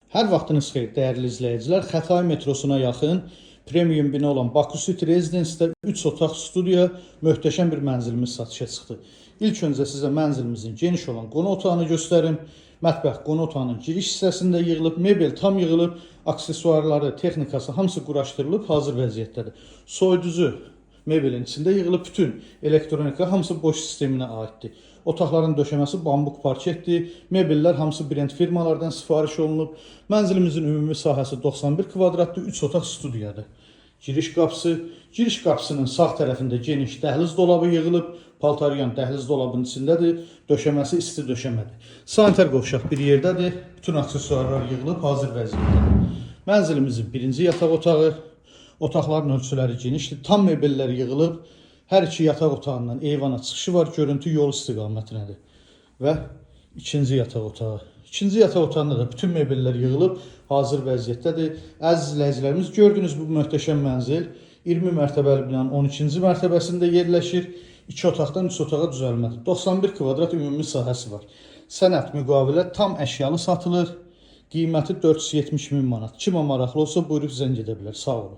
Hər vaxtınız xeyir, dəyərli izləyicilər. Xətai metrosuna yaxın premium bina olan Baku City Residence-də 3 otaq studiya möhtəşəm bir mənzilimiz satışa çıxdı. İlk öncə sizə mənzilimizin geniş olan qonaq otağını göstərim. Mətbəx qonaq otağının giriş hissəsində yığılıb, mebel tam yığılıb, aksesuarları, texnikası hamısı quraşdırılıb, hazır vəziyyətdədir. Soyuducu mebelin içində yığılıb, bütün elektronika hamısı boş sisteminə aiddir. Otaqların döşəməsi bambuk parketdir. Mebellər hamısı brend firmalardan sifariş olunub. Mənzilimizin ümumi sahəsi 91 kvadratdır, 3 otaq studiyadır. Giriş qapısının sağ tərəfində geniş dəhliz dolabı yığılıb. Paltaryan dəhliz dolabının içindədir. Döşəməsi isti döşəmədir. Sanitar qovşaq bir yerdədir. Bütün aksesuarlar yığılıb, hazır vəziyyətdədir. Mənzilimizin birinci yataq otağı. Otaqların ölçüləri genişdir. Tam mebellər yığılıb. Hər iki yataq otağından eyvana çıxışı var. Görüntü yol istiqamətindədir. Və ikinci yataq otağı. İkinci yataq otağında da bütün mebellər yığılıb, hazır vəziyyətdədir. Əziz izləyicilərimiz, gördüyünüz bu möhtəşəm mənzil 20 mərtəbəli binanın 12-ci mərtəbəsində yerləşir. 2 otaqdan 3 otağa düzəlmədir. 91 kvadrat ümumi sahəsi var. Sənəd müqavilə tam əşyalı satılır. Qiyməti 470 min manat. Kimə maraqlı olsa buyurub zəng edə bilər. Sağ olun.